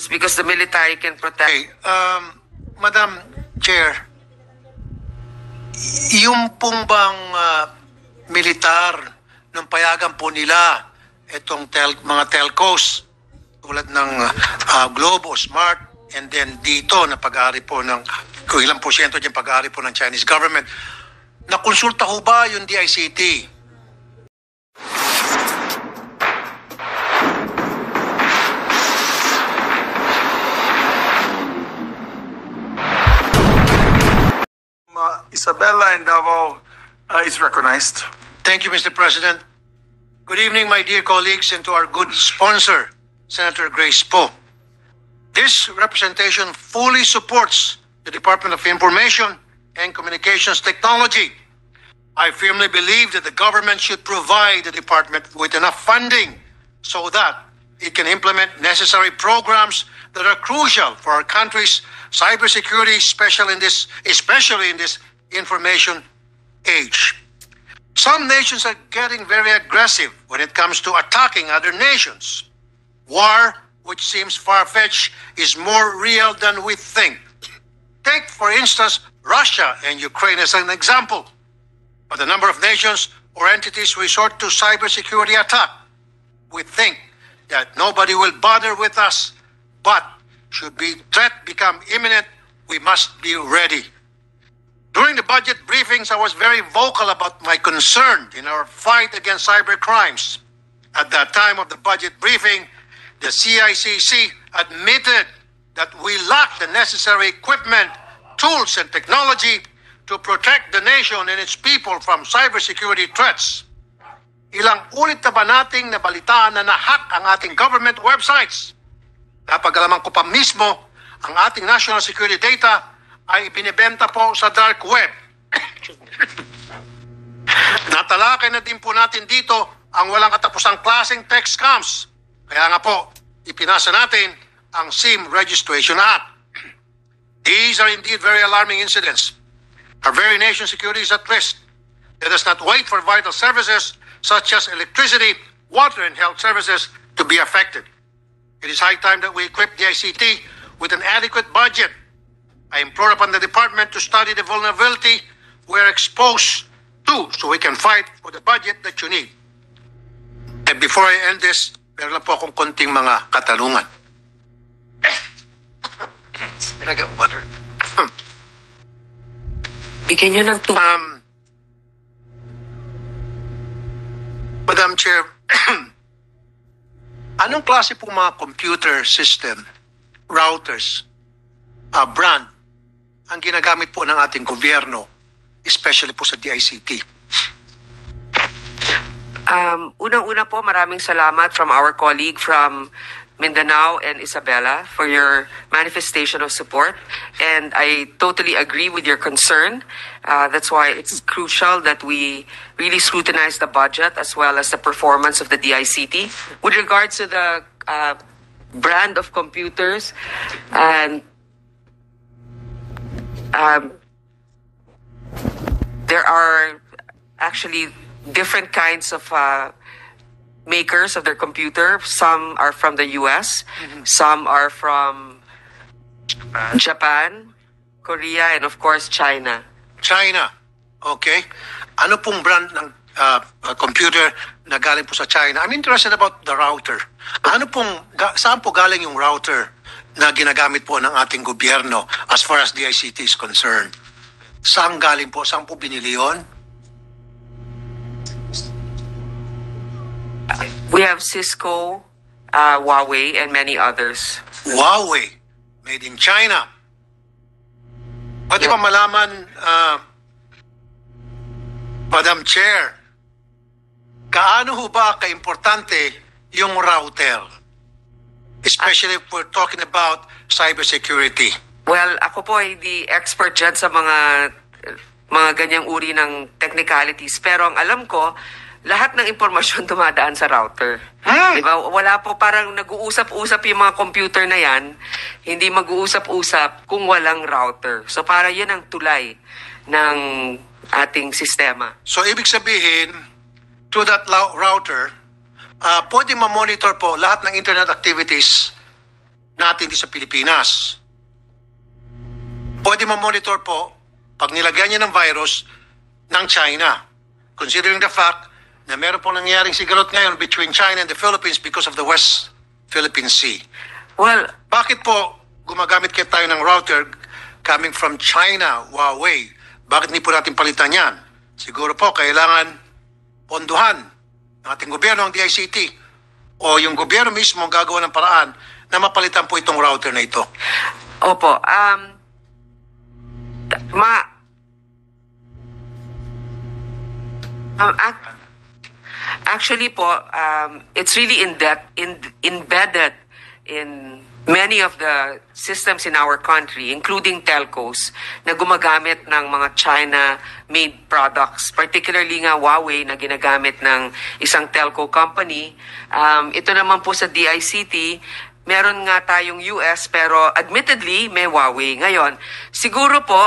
because the military can protect. Okay, Madam Chair, yung pong bang militar nung payagan po nila itong mga telcos tulad ng Globo, Smart, and then dito na pag-aari po ng kung ilang porsyento dyan pag-aari po ng Chinese government, nakonsulta ho ba yung DICT? Isabella and Davao is recognized. Thank you, Mr. President. Good evening, my dear colleagues, and to our good sponsor, Senator Grace Poe. This representation fully supports the Department of Information and Communications Technology. I firmly believe that the government should provide the department with enough funding so that it can implement necessary programs that are crucial for our country's cybersecurity, especially in this information age. Some nations are getting very aggressive when it comes to attacking other nations. War, which seems far-fetched, is more real than we think. Take, for instance, Russia and Ukraine as an example. But the number of nations or entities resort to cybersecurity attack, we think that nobody will bother with us, but should the threat become imminent, we must be ready. During the budget briefings, I was very vocal about my concern in our fight against cyber crimes. At that time of the budget briefing, the CICC admitted that we lack the necessary equipment, tools, and technology to protect the nation and its people from cybersecurity threats. Ilang ulit na ba nating nabalitaan na na-hack ang ating government websites? Napag-alaman ko pa mismo, ang ating national security data ay binibenta po sa dark web. Natalakay na din po natin dito ang walang katapusang klaseng tech scams. Kaya nga po, ipinasa natin ang SIM Registration Act. These are indeed very alarming incidents. Our very nation's security is at risk. Let us not wait for vital services such as electricity, water, and health services to be affected. It is high time that we equip the ICT with an adequate budget. I implore upon the department to study the vulnerability we are exposed to so we can fight for the budget that you need. And before I end this, meron lang po akong konting mga katanungan. Can I get water? Bigyan nyo ng Madam Chair, anong klase po mga computer system, routers, brand, ang ginagamit po ng ating gobyerno, especially po sa DICT? Unang-una po, maraming salamat from our colleague from Mindanao and Isabela for your manifestation of support. And I totally agree with your concern. That's why it's crucial that we really scrutinize the budget as well as the performance of the DICT. With regards to the brand of computers, and there are actually different kinds of makers of their computer. Some are from the US, some are from Japan, Korea, and of course China. China. Okay. Ano pong brand ng computer na galing po sa China? I'm interested about the router. Saan po galing yung router na ginagamit po ng ating gobyerno as far as DICT is concerned? Saan galing po? Saan po binili yun? We have Cisco, Huawei, and many others. Huawei, made in China. Pwede ba malaman, Madam Chair, kaano ho ba kaimportante yung router? Especially if we're talking about cybersecurity. Well, ako po ay hindi expert dyan sa mga ganyang uri ng technicalities. Pero ang alam ko, lahat ng impormasyon dumadaan sa router. Diba? Wala po, parang nag-uusap-usap yung mga computer na yan, hindi mag-uusap-usap kung walang router. So para yan ang tulay ng ating sistema. So ibig sabihin, through that router, pwede ma-monitor po lahat ng internet activities natin dito sa Pilipinas. Pwede ma-monitor po pag nilagyan niya ng virus ng China. Considering the fact na meron pong nangyaring sigalot ngayon between China and the Philippines because of the West Philippine Sea. Well, Bakit po gumagamit kayo tayo ng router coming from China, Huawei? Bakit hindi po natin palitan yan? Siguro po kailangan ponduhan ng ating gobyerno, ang DICT, o yung gobyerno mismo ang gagawa ng paraan na mapalitan po itong router na ito. opo. Actually po, it's really embedded in many of the systems in our country, including telcos, na gumagamit ng mga China-made products. Particularly nga Huawei na ginagamit ng isang telco company. Ito naman po sa DICT, meron nga tayong US pero admittedly may Huawei. Ngayon, siguro po,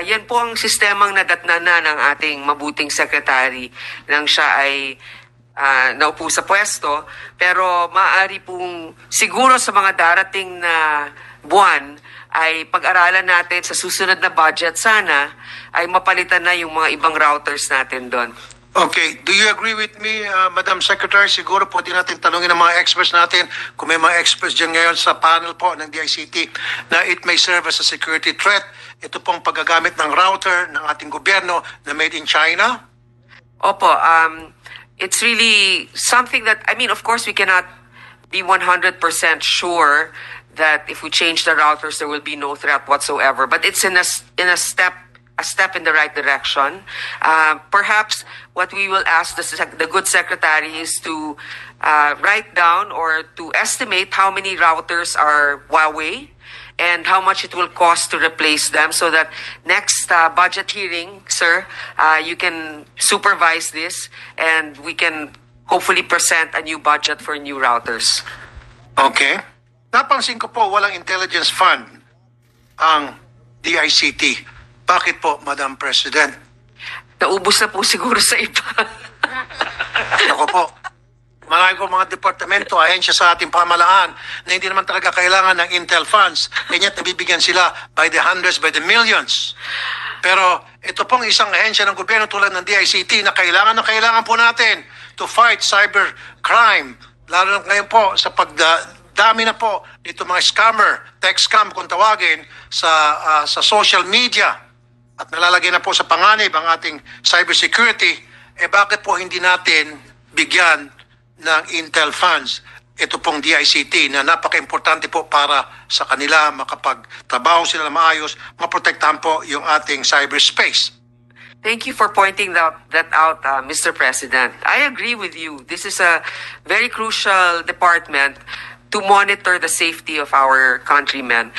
yan po ang sistemang nadatnana ng ating mabuting sekretary nang siya ay naupo sa pwesto, pero maaari pong siguro sa mga darating na buwan ay pag-aralan natin sa susunod na budget sana ay mapalitan na yung mga ibang routers natin doon. Okay, do you agree with me, Madam Secretary? Siguro po din natin tanungin ng mga experts natin, kung may mga experts dyan ngayon sa panel po ng DICT, na it may serve as a security threat. Ito pong paggagamit ng router ng ating gobyerno na made in China? Opo, it's really something that, I mean, of course, we cannot be 100% sure that if we change the routers, there will be no threat whatsoever. But it's in a step in the right direction. Perhaps what we will ask the good secretary is to write down or to estimate how many routers are Huawei and how much it will cost to replace them, so that next budget hearing, sir, you can supervise this and we can hopefully present a new budget for new routers. Okay. Napansin ko po walang intelligence fund ang DICT. Bakit po, Madam President? Naubos na po siguro sa iba. Ako po. Marami ko mga departamento, ahensya sa ating pamalaan na hindi naman talaga kailangan ng Intel funds. Ganyan nabibigyan sila by the hundreds, by the millions. Pero ito pong isang ahensya ng gobyerno tulad ng DICT na kailangan po natin to fight cyber crime. Lalo na ngayon po sa pagdami na po dito mga scammer, tech scam kung tawagin sa social media. At nalalagay na po sa panganib ang ating cybersecurity. Bakit po hindi natin bigyan ng Intel funds ito pong DICT na napaka-importante po para sa kanila makapagtrabaho sila na maayos, maprotektahan po yung ating cyberspace. Thank you for pointing that out, Mr. President. I agree with you. This is a very crucial department to monitor the safety of our countrymen.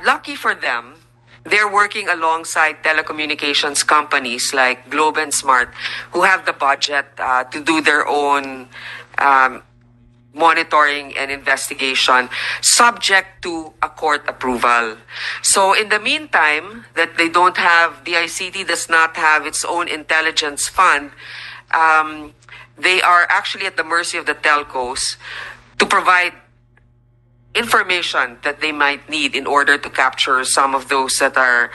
Lucky for them, they're working alongside telecommunications companies like Globe and Smart, who have the budget to do their own monitoring and investigation, subject to a court approval. So in the meantime, that they don't have, the ICT does not have its own intelligence fund, they are actually at the mercy of the telcos to provide information that they might need in order to capture some of those that are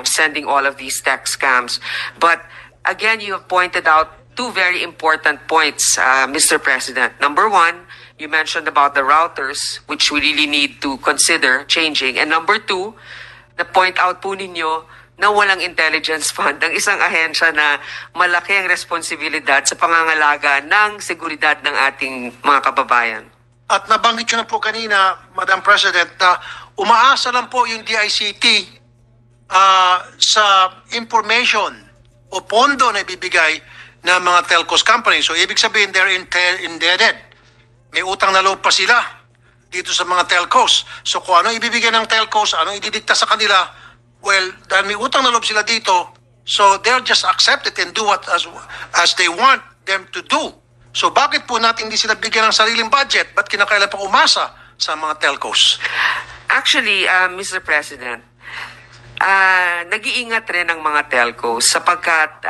sending all of these tech scams. But again, you have pointed out two very important points, Mr. President. Number one, you mentioned about the routers, which we really need to consider changing. And number two, na point out po ninyo na walang intelligence fund ang isang ahensya na malaki ang responsibilidad sa pangangalaga ng seguridad ng ating mga kababayan. At nabanggit nyo na po kanina, Madam President, na umaasa lang po yung DICT sa information o pondo na ibibigay ng mga telcos company. So, ibig sabihin, they're indebted. May utang na loob pa sila dito sa mga telcos. So, kung ano ibibigay ng telcos, ano ididikta sa kanila, well, dahil may utang na loob sila dito, so they'll just accept it and do what as they want them to do. So bakit po natin hindi sila bigyan ng sariling budget? Ba't kinakailan pa umasa sa mga telcos? Actually, Mr. President, nag-iingat rin ang mga telcos sapagkat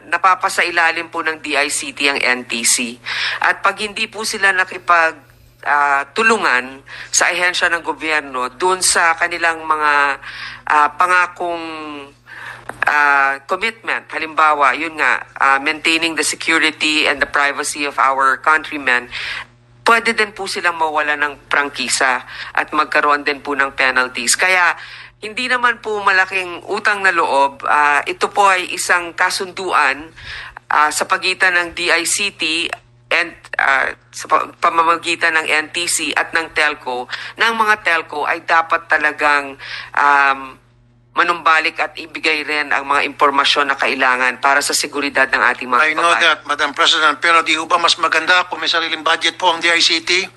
napapasailalim po ng DICT ang NTC. At pag hindi po sila tulungan sa ahensya ng gobyerno dun sa kanilang mga pangakong commitment. Halimbawa, yun nga, maintaining the security and the privacy of our countrymen. Pwede din po silang mawala ng prangkisa at magkaroon din po ng penalties. Kaya hindi naman po malaking utang na loob. Ito po ay isang kasunduan sa pagitan ng DICT and sa pamamagitan ng NTC at ng telco. Ng mga telco ay dapat talagang manumbalik at ibigay rin ang mga impormasyon na kailangan para sa seguridad ng ating mga I know that, Madam President, pero di ba mas maganda kung may sariling budget po ang DICT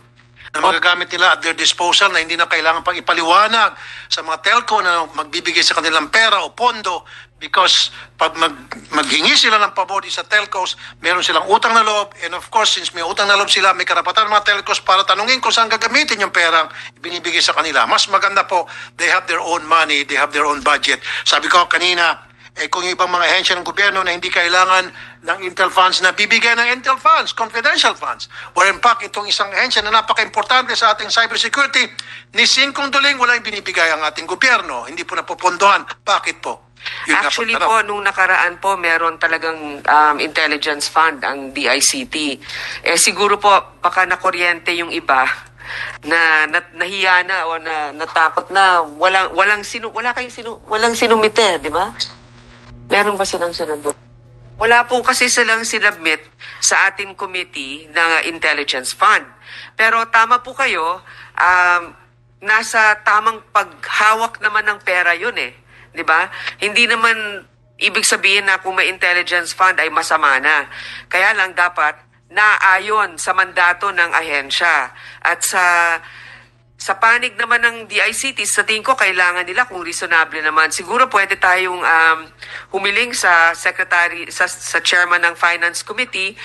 na magagamit nila at their disposal na hindi na kailangan pang ipaliwanag sa mga telco na magbibigay sa kanilang pera o pondo because pag maghingi sila ng pabor sa telcos, meron silang utang na loob and of course, since may utang na loob sila, may karapatan ng mga telcos para tanungin kung saan gagamitin yung perang binibigay sa kanila. Mas maganda po, they have their own money, they have their own budget. Sabi ko kanina, kung yung ibang mga ahensya ng gobyerno na hindi kailangan ng Intel funds na bibigyan ng Intel funds, confidential funds. Where in fact, itong isang ahensya na napaka-importante sa ating cybersecurity, ni Singkong Duling walang binibigay ang ating gobyerno. Hindi po napupondohan. Bakit po? Actually po, nung nakaraan po, meron talagang intelligence fund ang DICT. Siguro po, baka nakuryente yung iba na nahiya na o na natakot na walang sinumite, di ba? Meron ba silang sinubok? Wala po kasi silang sinubmit sa ating committee na intelligence fund. Pero tama po kayo, nasa tamang paghawak naman ng pera yun eh. Di ba? Hindi naman ibig sabihin na kung may intelligence fund ay masama na. Kaya lang dapat naayon sa mandato ng ahensya. At sa panig naman ng DICT, sa tingin ko kailangan nila kung reasonable naman. Siguro pwede tayong humiling sa secretary, sa chairman ng Finance Committee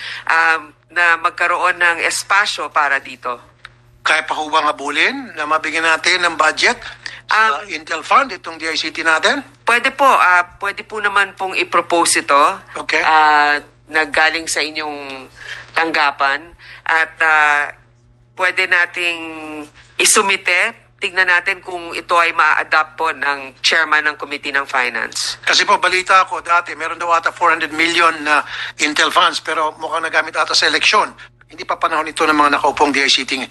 na magkaroon ng espasyo para dito. Kaya pa ho bang habulin na mabigyan natin ng budget sa Intel Fund, itong DICT natin? Pwede po. Pwede po naman pong i-propose ito. Okay. Na galing sa inyong tanggapan. At pwede nating isumite. Tignan natin kung ito ay ma-adapt po ng chairman ng Committee ng Finance. Kasi po, balita ko dati, meron daw ata 400 million na Intel funds, pero mukhang nagamit ata sa eleksyon. Hindi pa panahon ito ng mga nakaupong DICT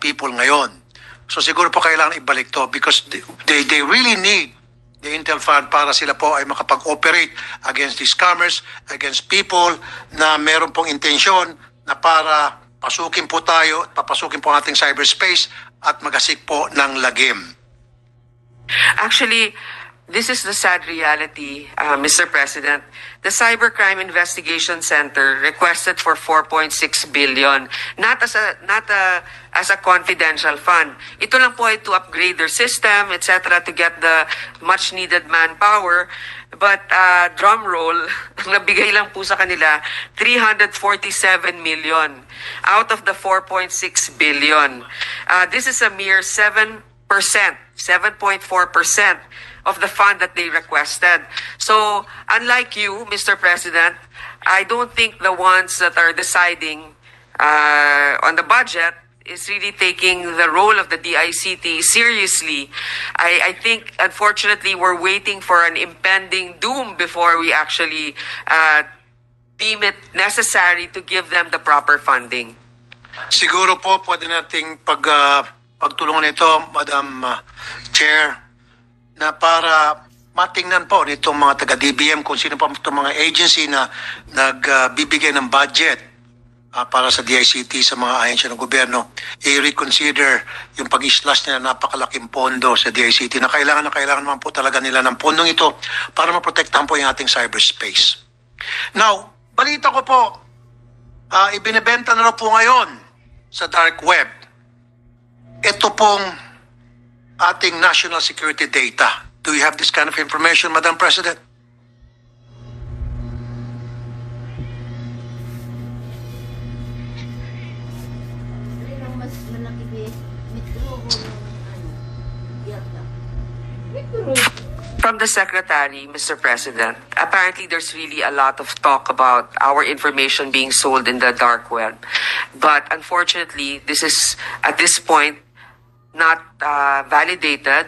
people ngayon. So siguro po kailangan ibalik to because they really need the Intel Fund para sila po ay makapag-operate against these scammers, against people na meron pong intensyon na para pasukin po tayo, papasukin po ang ating cyberspace at magasik po ng lagim. Actually, this is the sad reality, Mr. President. The Cybercrime Investigation Center requested for 4.6 billion, not as a confidential fund. Ito lang po ay to upgrade their system, etc., to get the much needed manpower. But drum roll, nabigay lang po sa kanila 347 million out of the 4.6 billion. This is a mere 7%, 7.4% of the fund that they requested. So, unlike you, Mr. President, I don't think the ones that are deciding on the budget is really taking the role of the DICT seriously. I think, unfortunately, we're waiting for an impending doom before we actually deem it necessary to give them the proper funding. Siguro po, pwede nating pagtulungan ito, Madam Chair, na para matingnan po nitong mga taga-DBM kung sino pa itong mga agency na nagbibigay ng budget para sa DICT sa mga ahensya ng gobyerno, i-reconsider yung pag-slash nila napakalaking pondo sa DICT na kailangan naman po talaga nila ng pondong ito para maprotektahan po yung ating cyberspace. Now, balita ko po, ibinebenta na raw po ngayon sa dark web ito pong ating national security data. Do you have this kind of information, Madam President? Mas malaki metro yata. Metro. From the Secretary, Mr. President, apparently there's really a lot of talk about our information being sold in the dark web. But unfortunately, this is, at this point, not validated.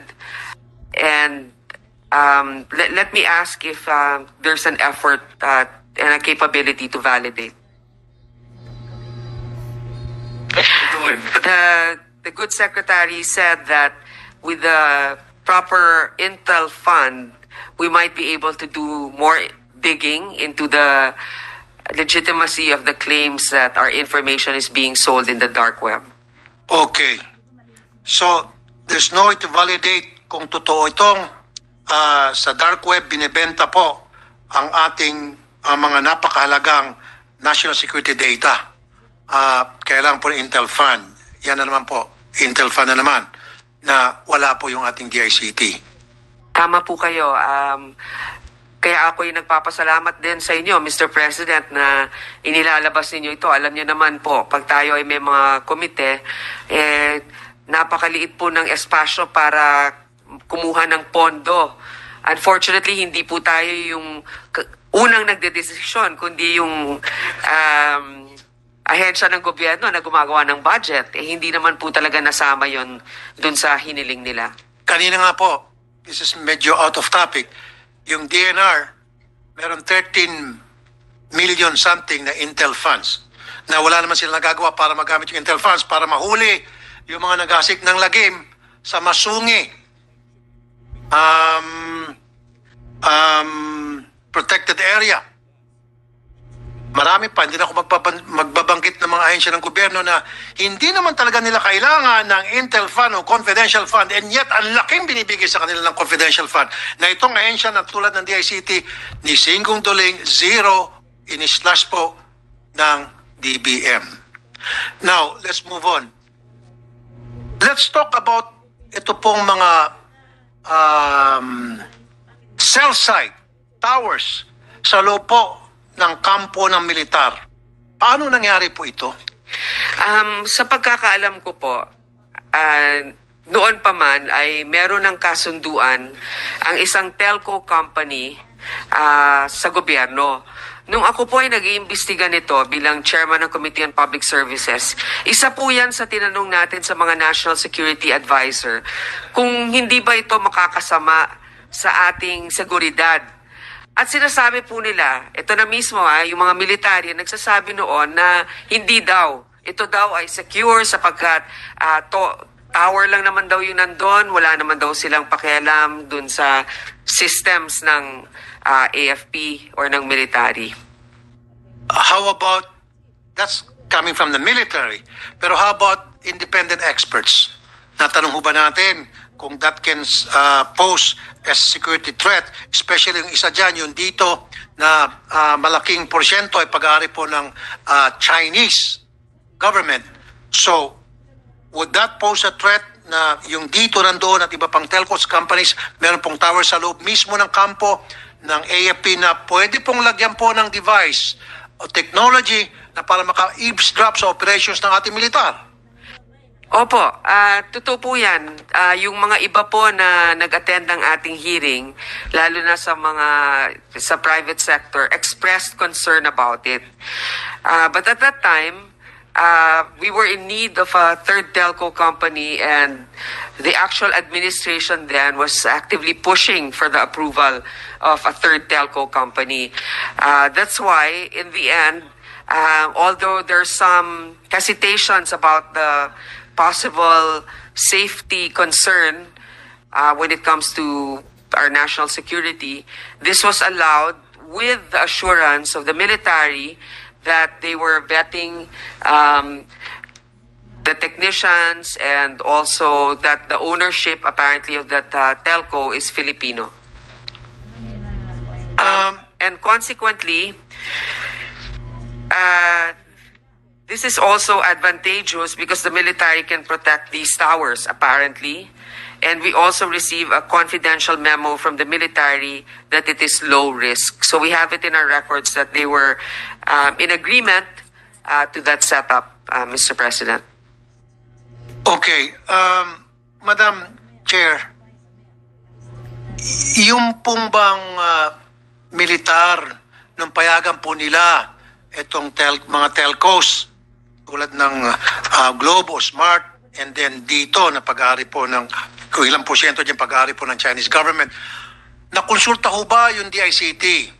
And let me ask if there's an effort and a capability to validate. The good secretary said that with the proper intel fund, we might be able to do more digging into the legitimacy of the claims that our information is being sold in the dark web. Okay. So, there's no way to validate kung totoo itong sa dark web binibenta po ang ating mga napakahalagang national security data. Kailangan po ng Intel Fund. Yan na naman po, Intel Fund na naman, na wala po yung ating DICT. Tama po kayo. Kaya ako yung nagpapasalamat din sa inyo, Mr. President, na inilalabas ninyo ito. Alam niyo naman po, pag tayo ay may mga komite, napakaliit po ng espasyo para kumuha ng pondo. Unfortunately, hindi po tayo yung unang nagdedesisyon, kundi yung ahensya ng gobyerno na gumagawa ng budget. Hindi naman po talaga nasama yon dun sa hiniling nila. Kanina nga po, this is medyo out of topic, yung DNR, meron 13 million something na Intel funds na wala naman sila nagagawa para magamit yung Intel funds para mahuli yung mga nagasik ng lagim sa masungi protected area. Marami pa, hindi na ako magbabanggit ng mga ahensya ng gobyerno na hindi naman talaga nila kailangan ng Intel Fund o Confidential Fund, and yet ang laking binibigay sa kanila ng Confidential Fund na itong ahensya na tulad ng DICT ni Singong Duling, zero in-slash po ng DBM. Now, let's move on. Let's talk about ito pong mga cell site, towers, sa loob po ng kampo ng militar. Paano nangyari po ito? Sa pagkakaalam ko po, noon pa man ay meron ng kasunduan ang isang telco company sa gobyerno. Nung ako po ay nag-iimbestiga nito bilang chairman ng Committee on Public Services, isa po yan sa tinanong natin sa mga National Security Advisor kung hindi ba ito makakasama sa ating seguridad. At sinasabi po nila, ito na mismo yung mga military nagsasabi noon na hindi daw. Ito daw ay secure sapagkat tower lang naman daw yung nandun, wala naman daw silang pakialam dun sa systems ng AFP or ng military. How about, that's coming from the military, pero how about independent experts? Natanong ho ba natin kung that can pose as security threat, especially yung isa dyan, yung dito na malaking porsyento ay pag-aari po ng Chinese government. So, would that pose a threat na yung dito nandoon at iba pang telcos companies, meron pong tower sa loob mismo ng kampo ng AFP na pwede pong lagyan po ng device o technology na para maka-eavesdrop sa operations ng ating militar? Opo, totoo po yan. Yung mga iba po na nag-attend ng ating hearing, lalo na sa private sector, expressed concern about it. But at that time, we were in need of a third telco company, and the actual administration then was actively pushing for the approval of a third telco company. That's why, in the end, although there's some hesitations about the possible safety concern when it comes to our national security, this was allowed with the assurance of the military that they were vetting the technicians and also that the ownership apparently of that telco is Filipino. And consequently, this is also advantageous because the military can protect these towers, apparently. And we also receive a confidential memo from the military that it is low risk. So we have it in our records that they were in agreement to that setup, Mr. President. Okay. Madam Chair, yung pong bang militar nung payagan po nila itong mga telcos tulad ng Globo, Smart, and then dito na pag-aari po ng kung ilang porsyento dyan pag-aari po ng Chinese government. Nakonsulta ho ba yung DICT